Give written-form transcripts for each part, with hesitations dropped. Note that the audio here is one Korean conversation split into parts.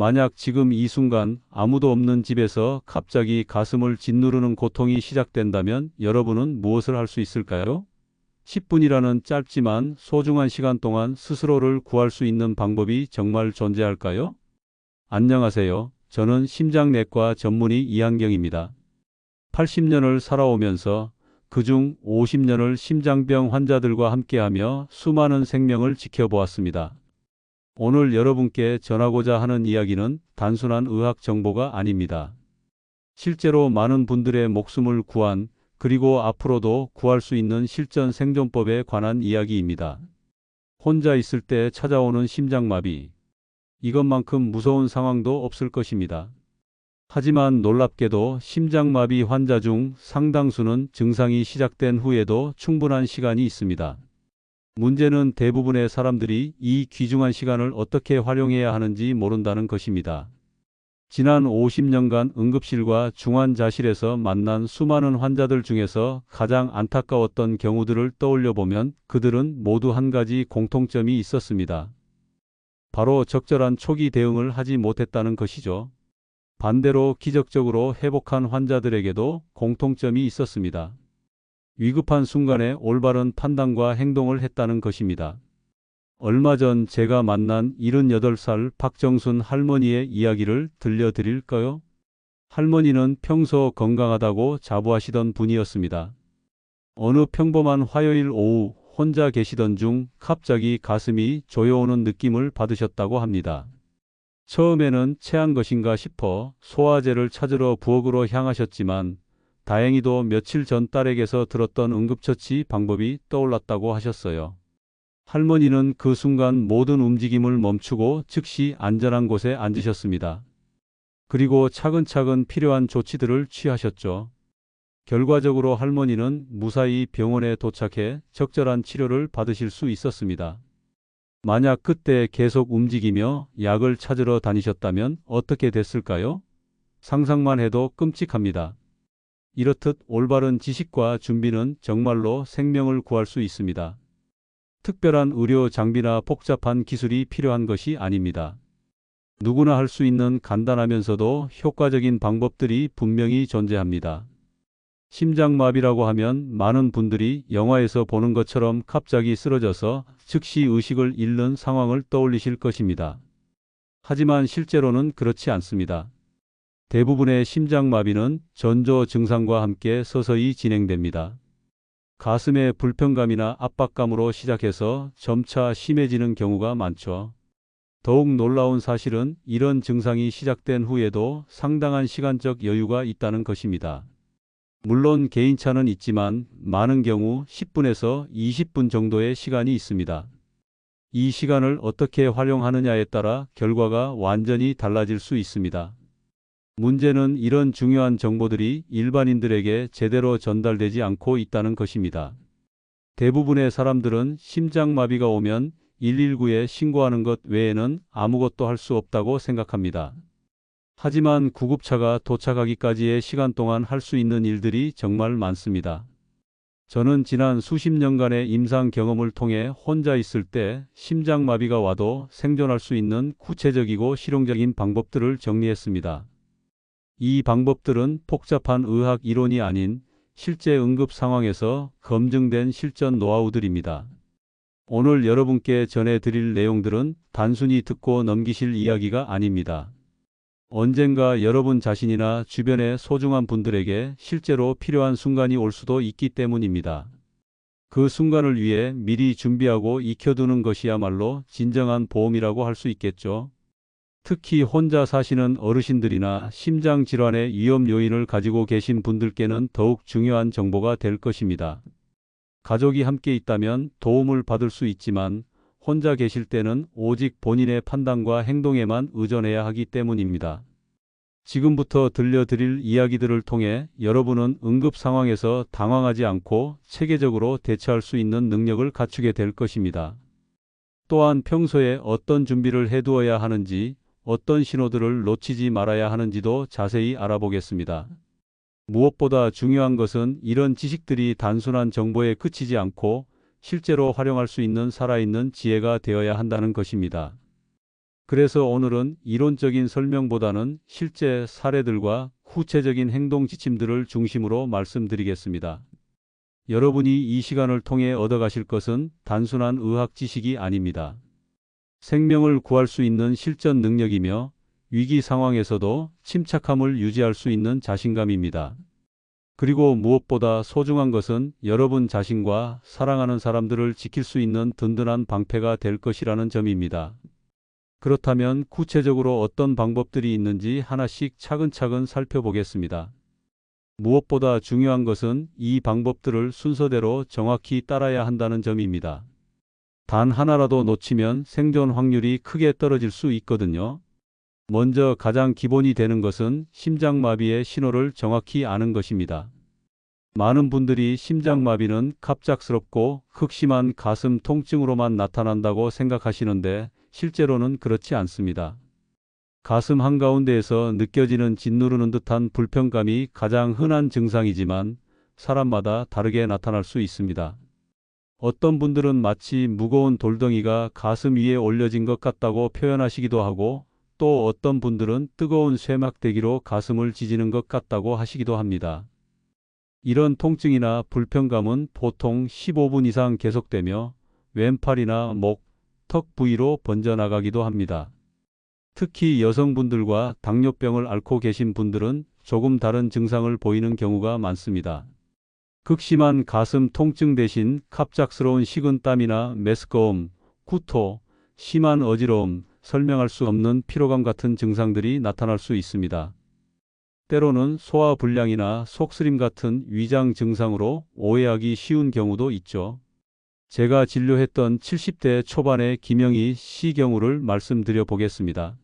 만약 지금 이 순간 아무도 없는 집에서 갑자기 가슴을 짓누르는 고통이 시작된다면 여러분은 무엇을 할 수 있을까요? 10분이라는 짧지만 소중한 시간 동안 스스로를 구할 수 있는 방법이 정말 존재할까요? 안녕하세요. 저는 심장내과 전문의 이한경입니다. 80년을 살아오면서 그중 50년을 심장병 환자들과 함께하며 수많은 생명을 지켜보았습니다. 오늘 여러분께 전하고자 하는 이야기는 단순한 의학 정보가 아닙니다. 실제로 많은 분들의 목숨을 구한 그리고 앞으로도 구할 수 있는 실전 생존법에 관한 이야기입니다. 혼자 있을 때 찾아오는 심장마비. 이것만큼 무서운 상황도 없을 것입니다. 하지만 놀랍게도 심장마비 환자 중 상당수는 증상이 시작된 후에도 충분한 시간이 있습니다. 문제는 대부분의 사람들이 이 귀중한 시간을 어떻게 활용해야 하는지 모른다는 것입니다. 지난 50년간 응급실과 중환자실에서 만난 수많은 환자들 중에서 가장 안타까웠던 경우들을 떠올려 보면 그들은 모두 한 가지 공통점이 있었습니다. 바로 적절한 초기 대응을 하지 못했다는 것이죠. 반대로 기적적으로 회복한 환자들에게도 공통점이 있었습니다. 위급한 순간에 올바른 판단과 행동을 했다는 것입니다. 얼마 전 제가 만난 78살 박정순 할머니의 이야기를 들려드릴까요? 할머니는 평소 건강하다고 자부하시던 분이었습니다. 어느 평범한 화요일 오후 혼자 계시던 중 갑자기 가슴이 조여오는 느낌을 받으셨다고 합니다. 처음에는 체한 것인가 싶어 소화제를 찾으러 부엌으로 향하셨지만 다행히도 며칠 전 딸에게서 들었던 응급처치 방법이 떠올랐다고 하셨어요. 할머니는 그 순간 모든 움직임을 멈추고 즉시 안전한 곳에 앉으셨습니다. 그리고 차근차근 필요한 조치들을 취하셨죠. 결과적으로 할머니는 무사히 병원에 도착해 적절한 치료를 받으실 수 있었습니다. 만약 그때 계속 움직이며 약을 찾으러 다니셨다면 어떻게 됐을까요? 상상만 해도 끔찍합니다. 이렇듯 올바른 지식과 준비는 정말로 생명을 구할 수 있습니다. 특별한 의료 장비나 복잡한 기술이 필요한 것이 아닙니다. 누구나 할 수 있는 간단하면서도 효과적인 방법들이 분명히 존재합니다. 심장마비라고 하면 많은 분들이 영화에서 보는 것처럼 갑자기 쓰러져서 즉시 의식을 잃는 상황을 떠올리실 것입니다. 하지만 실제로는 그렇지 않습니다. 대부분의 심장마비는 전조 증상과 함께 서서히 진행됩니다. 가슴의 불편감이나 압박감으로 시작해서 점차 심해지는 경우가 많죠. 더욱 놀라운 사실은 이런 증상이 시작된 후에도 상당한 시간적 여유가 있다는 것입니다. 물론 개인차는 있지만 많은 경우 10분에서 20분 정도의 시간이 있습니다. 이 시간을 어떻게 활용하느냐에 따라 결과가 완전히 달라질 수 있습니다. 문제는 이런 중요한 정보들이 일반인들에게 제대로 전달되지 않고 있다는 것입니다. 대부분의 사람들은 심장마비가 오면 119에 신고하는 것 외에는 아무것도 할 수 없다고 생각합니다. 하지만 구급차가 도착하기까지의 시간 동안 할 수 있는 일들이 정말 많습니다. 저는 지난 수십 년간의 임상 경험을 통해 혼자 있을 때 심장마비가 와도 생존할 수 있는 구체적이고 실용적인 방법들을 정리했습니다. 이 방법들은 복잡한 의학 이론이 아닌 실제 응급 상황에서 검증된 실전 노하우들입니다. 오늘 여러분께 전해드릴 내용들은 단순히 듣고 넘기실 이야기가 아닙니다. 언젠가 여러분 자신이나 주변의 소중한 분들에게 실제로 필요한 순간이 올 수도 있기 때문입니다. 그 순간을 위해 미리 준비하고 익혀두는 것이야말로 진정한 보험이라고 할 수 있겠죠. 특히 혼자 사시는 어르신들이나 심장질환의 위험 요인을 가지고 계신 분들께는 더욱 중요한 정보가 될 것입니다. 가족이 함께 있다면 도움을 받을 수 있지만 혼자 계실 때는 오직 본인의 판단과 행동에만 의존해야 하기 때문입니다. 지금부터 들려드릴 이야기들을 통해 여러분은 응급 상황에서 당황하지 않고 체계적으로 대처할 수 있는 능력을 갖추게 될 것입니다. 또한 평소에 어떤 준비를 해두어야 하는지, 어떤 신호들을 놓치지 말아야 하는지도 자세히 알아보겠습니다. 무엇보다 중요한 것은 이런 지식들이 단순한 정보에 그치지 않고 실제로 활용할 수 있는 살아있는 지혜가 되어야 한다는 것입니다. 그래서 오늘은 이론적인 설명보다는 실제 사례들과 구체적인 행동 지침들을 중심으로 말씀드리겠습니다. 여러분이 이 시간을 통해 얻어가실 것은 단순한 의학 지식이 아닙니다. 생명을 구할 수 있는 실전 능력이며 위기 상황에서도 침착함을 유지할 수 있는 자신감입니다. 그리고 무엇보다 소중한 것은 여러분 자신과 사랑하는 사람들을 지킬 수 있는 든든한 방패가 될 것이라는 점입니다. 그렇다면 구체적으로 어떤 방법들이 있는지 하나씩 차근차근 살펴보겠습니다. 무엇보다 중요한 것은 이 방법들을 순서대로 정확히 따라야 한다는 점입니다. 단 하나라도 놓치면 생존 확률이 크게 떨어질 수 있거든요. 먼저 가장 기본이 되는 것은 심장마비의 신호를 정확히 아는 것입니다. 많은 분들이 심장마비는 갑작스럽고 극심한 가슴 통증으로만 나타난다고 생각하시는데 실제로는 그렇지 않습니다. 가슴 한가운데에서 느껴지는 짓누르는 듯한 불편감이 가장 흔한 증상이지만 사람마다 다르게 나타날 수 있습니다. 어떤 분들은 마치 무거운 돌덩이가 가슴 위에 올려진 것 같다고 표현하시기도 하고 또 어떤 분들은 뜨거운 쇠막대기로 가슴을 지지는 것 같다고 하시기도 합니다. 이런 통증이나 불편감은 보통 15분 이상 계속되며 왼팔이나 목, 턱 부위로 번져나가기도 합니다. 특히 여성분들과 당뇨병을 앓고 계신 분들은 조금 다른 증상을 보이는 경우가 많습니다. 극심한 가슴 통증 대신 갑작스러운 식은땀이나 메스꺼움, 구토, 심한 어지러움, 설명할 수 없는 피로감 같은 증상들이 나타날 수 있습니다. 때로는 소화불량이나 속쓰림 같은 위장 증상으로 오해하기 쉬운 경우도 있죠. 제가 진료했던 70대 초반의 김영희 씨 경우를 말씀드려 보겠습니다.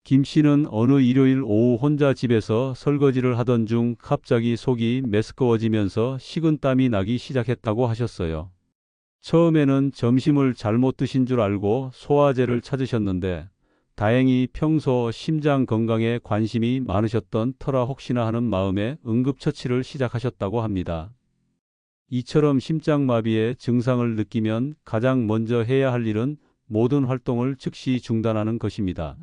김 씨는 어느 일요일 오후 혼자 집에서 설거지를 하던 중 갑자기 속이 메스꺼워지면서 식은땀이 나기 시작했다고 하셨어요. 처음에는 점심을 잘못 드신 줄 알고 소화제를 찾으셨는데 다행히 평소 심장 건강에 관심이 많으셨던 터라 혹시나 하는 마음에 응급처치를 시작하셨다고 합니다. 이처럼 심장마비의 증상을 느끼면 가장 먼저 해야 할 일은 모든 활동을 즉시 중단하는 것입니다.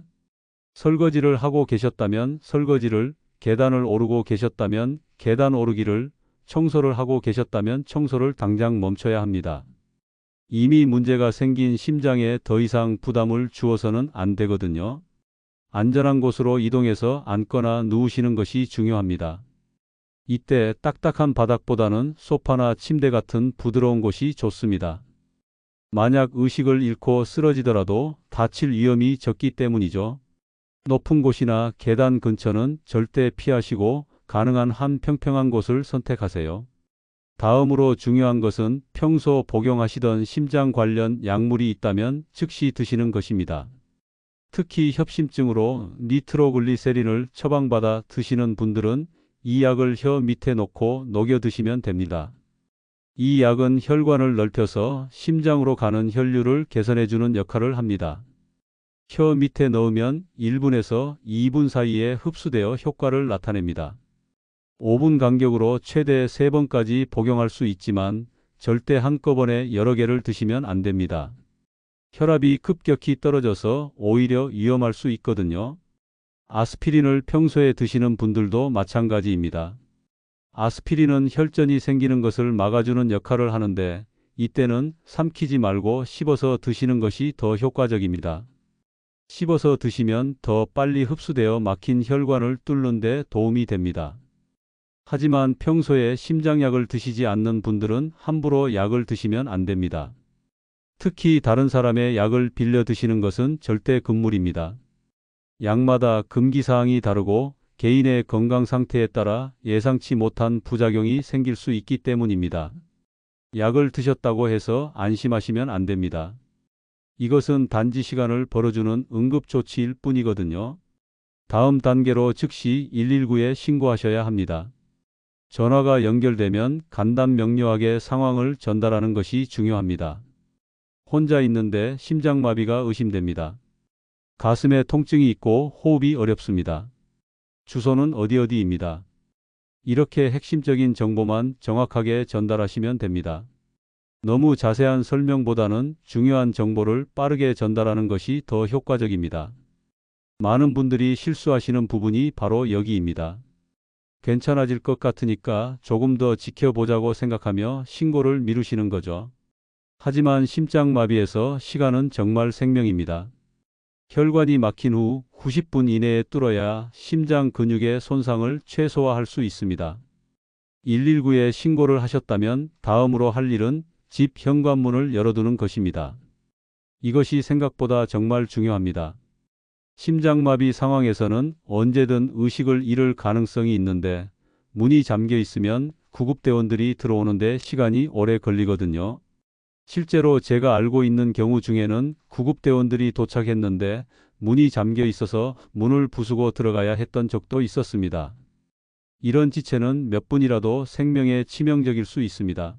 설거지를 하고 계셨다면 설거지를, 계단을 오르고 계셨다면 계단 오르기를, 청소를 하고 계셨다면 청소를 당장 멈춰야 합니다. 이미 문제가 생긴 심장에 더 이상 부담을 주어서는 안 되거든요. 안전한 곳으로 이동해서 앉거나 누우시는 것이 중요합니다. 이때 딱딱한 바닥보다는 소파나 침대 같은 부드러운 곳이 좋습니다. 만약 의식을 잃고 쓰러지더라도 다칠 위험이 적기 때문이죠. 높은 곳이나 계단 근처는 절대 피하시고 가능한 한 평평한 곳을 선택하세요. 다음으로 중요한 것은 평소 복용하시던 심장 관련 약물이 있다면 즉시 드시는 것입니다. 특히 협심증으로 니트로글리세린을 처방받아 드시는 분들은 이 약을 혀 밑에 놓고 녹여 드시면 됩니다. 이 약은 혈관을 넓혀서 심장으로 가는 혈류를 개선해주는 역할을 합니다. 혀 밑에 넣으면 1분에서 2분 사이에 흡수되어 효과를 나타냅니다. 5분 간격으로 최대 3번까지 복용할 수 있지만 절대 한꺼번에 여러 개를 드시면 안 됩니다. 혈압이 급격히 떨어져서 오히려 위험할 수 있거든요. 아스피린을 평소에 드시는 분들도 마찬가지입니다. 아스피린은 혈전이 생기는 것을 막아주는 역할을 하는데 이때는 삼키지 말고 씹어서 드시는 것이 더 효과적입니다. 씹어서 드시면 더 빨리 흡수되어 막힌 혈관을 뚫는 데 도움이 됩니다. 하지만 평소에 심장약을 드시지 않는 분들은 함부로 약을 드시면 안 됩니다. 특히 다른 사람의 약을 빌려 드시는 것은 절대 금물입니다. 약마다 금기사항이 다르고 개인의 건강 상태에 따라 예상치 못한 부작용이 생길 수 있기 때문입니다. 약을 드셨다고 해서 안심하시면 안 됩니다. 이것은 단지 시간을 벌어주는 응급조치일 뿐이거든요. 다음 단계로 즉시 119에 신고하셔야 합니다. 전화가 연결되면 간단명료하게 상황을 전달하는 것이 중요합니다. 혼자 있는데 심장마비가 의심됩니다. 가슴에 통증이 있고 호흡이 어렵습니다. 주소는 어디입니다. 이렇게 핵심적인 정보만 정확하게 전달하시면 됩니다. 너무 자세한 설명보다는 중요한 정보를 빠르게 전달하는 것이 더 효과적입니다. 많은 분들이 실수하시는 부분이 바로 여기입니다. 괜찮아질 것 같으니까 조금 더 지켜보자고 생각하며 신고를 미루시는 거죠. 하지만 심장마비에서 시간은 정말 생명입니다. 혈관이 막힌 후 90분 이내에 뚫어야 심장 근육의 손상을 최소화할 수 있습니다. 119에 신고를 하셨다면 다음으로 할 일은 집 현관문을 열어두는 것입니다. 이것이 생각보다 정말 중요합니다. 심장마비 상황에서는 언제든 의식을 잃을 가능성이 있는데 문이 잠겨 있으면 구급대원들이 들어오는데 시간이 오래 걸리거든요. 실제로 제가 알고 있는 경우 중에는 구급대원들이 도착했는데 문이 잠겨 있어서 문을 부수고 들어가야 했던 적도 있었습니다. 이런 지체는 몇 분이라도 생명에 치명적일 수 있습니다.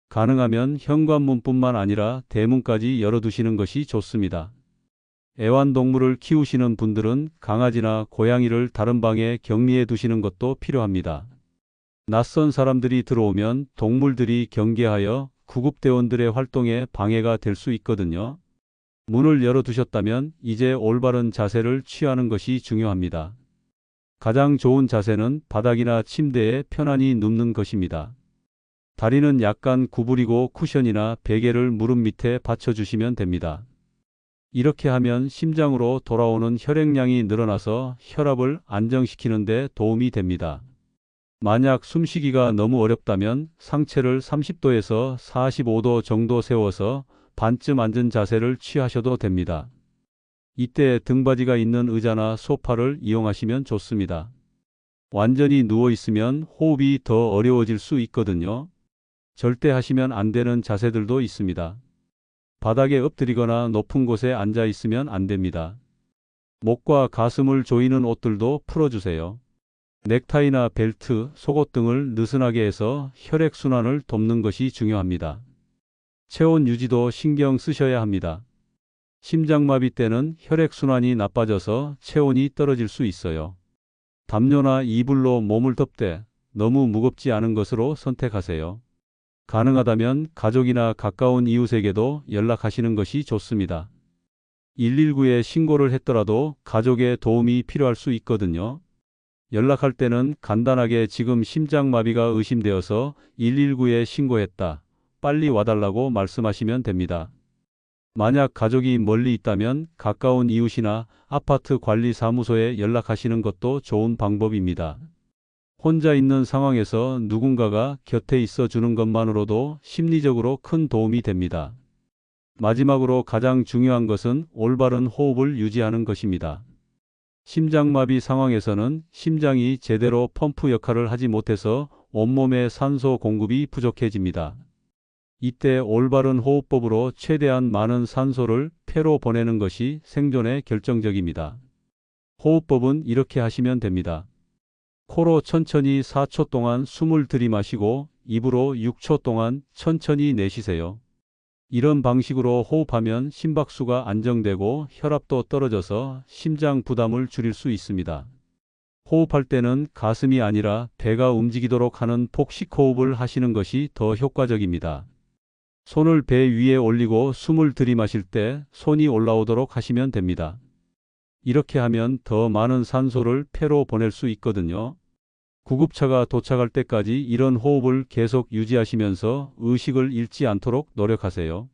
가능하면 현관문뿐만 아니라 대문까지 열어두시는 것이 좋습니다. 애완동물을 키우시는 분들은 강아지나 고양이를 다른 방에 격리해 두시는 것도 필요합니다. 낯선 사람들이 들어오면 동물들이 경계하여 구급대원들의 활동에 방해가 될 수 있거든요. 문을 열어두셨다면 이제 올바른 자세를 취하는 것이 중요합니다. 가장 좋은 자세는 바닥이나 침대에 편안히 눕는 것입니다. 다리는 약간 구부리고 쿠션이나 베개를 무릎 밑에 받쳐주시면 됩니다. 이렇게 하면 심장으로 돌아오는 혈액량이 늘어나서 혈압을 안정시키는 데 도움이 됩니다. 만약 숨쉬기가 너무 어렵다면 상체를 30도에서 45도 정도 세워서 반쯤 앉은 자세를 취하셔도 됩니다. 이때 등받이가 있는 의자나 소파를 이용하시면 좋습니다. 완전히 누워 있으면 호흡이 더 어려워질 수 있거든요. 절대 하시면 안 되는 자세들도 있습니다. 바닥에 엎드리거나 높은 곳에 앉아 있으면 안 됩니다. 목과 가슴을 조이는 옷들도 풀어주세요. 넥타이나 벨트, 속옷 등을 느슨하게 해서 혈액순환을 돕는 것이 중요합니다. 체온 유지도 신경 쓰셔야 합니다. 심장마비 때는 혈액순환이 나빠져서 체온이 떨어질 수 있어요. 담요나 이불로 몸을 덮되 너무 무겁지 않은 것으로 선택하세요. 가능하다면 가족이나 가까운 이웃에게도 연락하시는 것이 좋습니다. 119에 신고를 했더라도 가족의 도움이 필요할 수 있거든요. 연락할 때는 간단하게 지금 심장마비가 의심되어서 119에 신고했다. 빨리 와달라고 말씀하시면 됩니다. 만약 가족이 멀리 있다면 가까운 이웃이나 아파트 관리사무소에 연락하시는 것도 좋은 방법입니다. 혼자 있는 상황에서 누군가가 곁에 있어 주는 것만으로도 심리적으로 큰 도움이 됩니다. 마지막으로 가장 중요한 것은 올바른 호흡을 유지하는 것입니다. 심장마비 상황에서는 심장이 제대로 펌프 역할을 하지 못해서 온몸에 산소 공급이 부족해집니다. 이때 올바른 호흡법으로 최대한 많은 산소를 폐로 보내는 것이 생존에 결정적입니다. 호흡법은 이렇게 하시면 됩니다. 코로 천천히 4초 동안 숨을 들이마시고 입으로 6초 동안 천천히 내쉬세요. 이런 방식으로 호흡하면 심박수가 안정되고 혈압도 떨어져서 심장 부담을 줄일 수 있습니다. 호흡할 때는 가슴이 아니라 배가 움직이도록 하는 복식 호흡을 하시는 것이 더 효과적입니다. 손을 배 위에 올리고 숨을 들이마실 때 손이 올라오도록 하시면 됩니다. 이렇게 하면 더 많은 산소를 폐로 보낼 수 있거든요. 구급차가 도착할 때까지 이런 호흡을 계속 유지하시면서 의식을 잃지 않도록 노력하세요.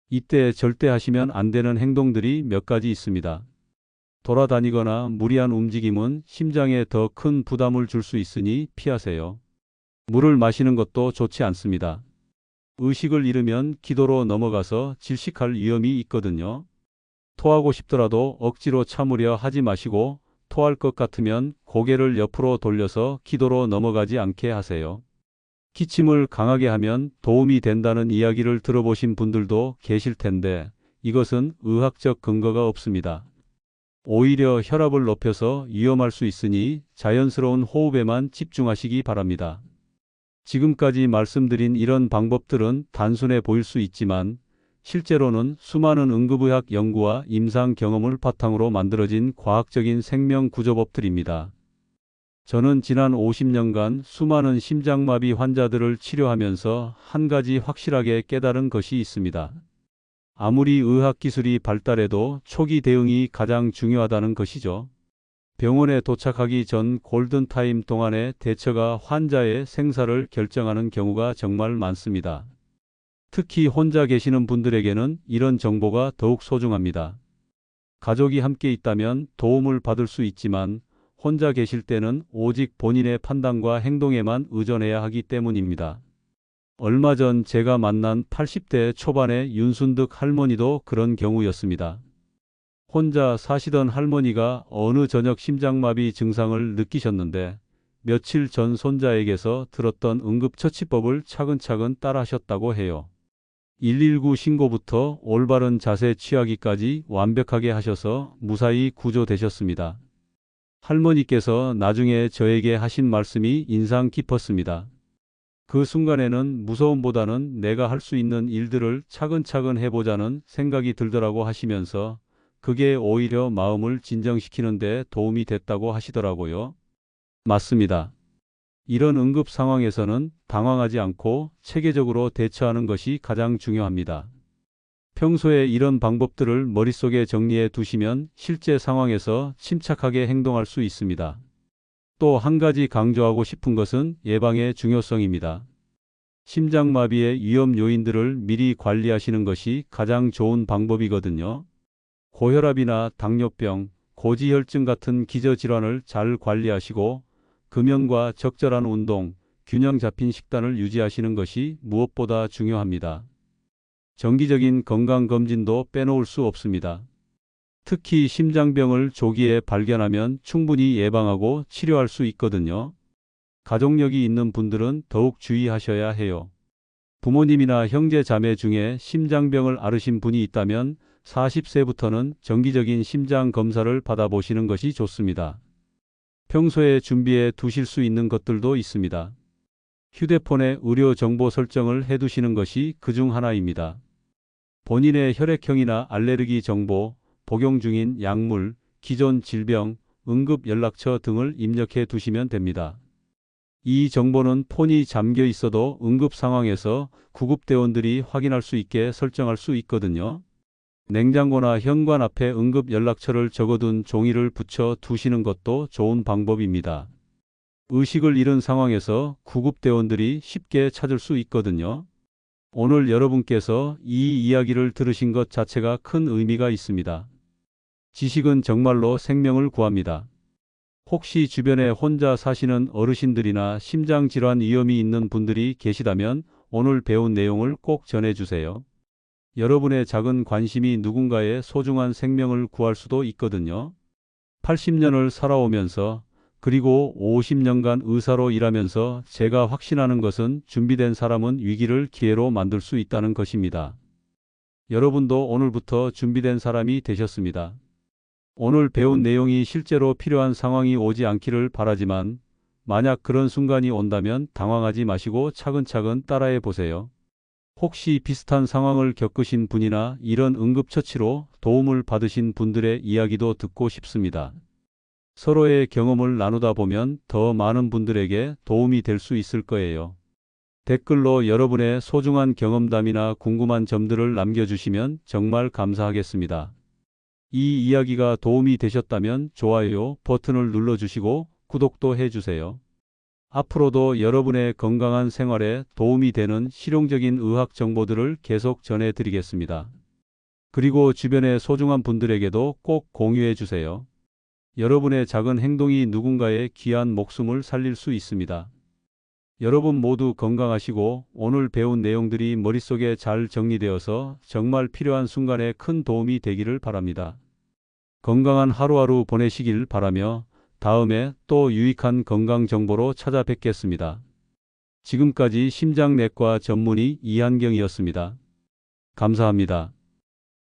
이때 절대 하시면 안 되는 행동들이 몇 가지 있습니다. 돌아다니거나 무리한 움직임은 심장에 더 큰 부담을 줄 수 있으니 피하세요. 물을 마시는 것도 좋지 않습니다. 의식을 잃으면 기도로 넘어가서 질식할 위험이 있거든요. 토하고 싶더라도 억지로 참으려 하지 마시고 토할 것 같으면 고개를 옆으로 돌려서 기도로 넘어가지 않게 하세요. 기침을 강하게 하면 도움이 된다는 이야기를 들어보신 분들도 계실 텐데 이것은 의학적 근거가 없습니다. 오히려 혈압을 높여서 위험할 수 있으니 자연스러운 호흡에만 집중하시기 바랍니다. 지금까지 말씀드린 이런 방법들은 단순해 보일 수 있지만 실제로는 수많은 응급의학 연구와 임상 경험을 바탕으로 만들어진 과학적인 생명 구조법들입니다. 저는 지난 50년간 수많은 심장마비 환자들을 치료하면서 한 가지 확실하게 깨달은 것이 있습니다. 아무리 의학기술이 발달해도 초기 대응이 가장 중요하다는 것이죠. 병원에 도착하기 전 골든타임 동안의 대처가 환자의 생사를 결정하는 경우가 정말 많습니다. 특히 혼자 계시는 분들에게는 이런 정보가 더욱 소중합니다. 가족이 함께 있다면 도움을 받을 수 있지만 혼자 계실 때는 오직 본인의 판단과 행동에만 의존해야 하기 때문입니다. 얼마 전 제가 만난 80대 초반의 윤순득 할머니도 그런 경우였습니다. 혼자 사시던 할머니가 어느 저녁 심장마비 증상을 느끼셨는데 며칠 전 손자에게서 들었던 응급처치법을 차근차근 따라하셨다고 해요. 119 신고부터 올바른 자세 취하기까지 완벽하게 하셔서 무사히 구조되셨습니다. 할머니께서 나중에 저에게 하신 말씀이 인상 깊었습니다. 그 순간에는 무서움보다는 내가 할 수 있는 일들을 차근차근 해보자는 생각이 들더라고 하시면서 그게 오히려 마음을 진정시키는 데 도움이 됐다고 하시더라고요. 맞습니다. 이런 응급 상황에서는 당황하지 않고 체계적으로 대처하는 것이 가장 중요합니다. 평소에 이런 방법들을 머릿속에 정리해 두시면 실제 상황에서 침착하게 행동할 수 있습니다. 또 한 가지 강조하고 싶은 것은 예방의 중요성입니다. 심장마비의 위험 요인들을 미리 관리하시는 것이 가장 좋은 방법이거든요. 고혈압이나 당뇨병, 고지혈증 같은 기저질환을 잘 관리하시고 금연과 적절한 운동, 균형 잡힌 식단을 유지하시는 것이 무엇보다 중요합니다. 정기적인 건강검진도 빼놓을 수 없습니다. 특히 심장병을 조기에 발견하면 충분히 예방하고 치료할 수 있거든요. 가족력이 있는 분들은 더욱 주의하셔야 해요. 부모님이나 형제 자매 중에 심장병을 앓으신 분이 있다면 40세부터는 정기적인 심장 검사를 받아보시는 것이 좋습니다. 평소에 준비해 두실 수 있는 것들도 있습니다. 휴대폰에 의료 정보 설정을 해두시는 것이 그중 하나입니다. 본인의 혈액형이나 알레르기 정보, 복용 중인 약물, 기존 질병, 응급 연락처 등을 입력해 두시면 됩니다. 이 정보는 폰이 잠겨 있어도 응급 상황에서 구급대원들이 확인할 수 있게 설정할 수 있거든요. 냉장고나 현관 앞에 응급 연락처를 적어둔 종이를 붙여 두시는 것도 좋은 방법입니다. 의식을 잃은 상황에서 구급대원들이 쉽게 찾을 수 있거든요. 오늘 여러분께서 이 이야기를 들으신 것 자체가 큰 의미가 있습니다. 지식은 정말로 생명을 구합니다. 혹시 주변에 혼자 사시는 어르신들이나 심장질환 위험이 있는 분들이 계시다면 오늘 배운 내용을 꼭 전해주세요. 여러분의 작은 관심이 누군가의 소중한 생명을 구할 수도 있거든요. 80년을 살아오면서 그리고 50년간 의사로 일하면서 제가 확신하는 것은 준비된 사람은 위기를 기회로 만들 수 있다는 것입니다. 여러분도 오늘부터 준비된 사람이 되셨습니다. 오늘 배운 내용이 실제로 필요한 상황이 오지 않기를 바라지만 만약 그런 순간이 온다면 당황하지 마시고 차근차근 따라해 보세요. 혹시 비슷한 상황을 겪으신 분이나 이런 응급처치로 도움을 받으신 분들의 이야기도 듣고 싶습니다. 서로의 경험을 나누다 보면 더 많은 분들에게 도움이 될 수 있을 거예요. 댓글로 여러분의 소중한 경험담이나 궁금한 점들을 남겨주시면 정말 감사하겠습니다. 이 이야기가 도움이 되셨다면 좋아요 버튼을 눌러주시고 구독도 해주세요. 앞으로도 여러분의 건강한 생활에 도움이 되는 실용적인 의학 정보들을 계속 전해드리겠습니다. 그리고 주변의 소중한 분들에게도 꼭 공유해 주세요. 여러분의 작은 행동이 누군가의 귀한 목숨을 살릴 수 있습니다. 여러분 모두 건강하시고 오늘 배운 내용들이 머릿속에 잘 정리되어서 정말 필요한 순간에 큰 도움이 되기를 바랍니다. 건강한 하루하루 보내시길 바라며 다음에 또 유익한 건강 정보로 찾아뵙겠습니다. 지금까지 심장내과 전문의 이한경이었습니다. 감사합니다.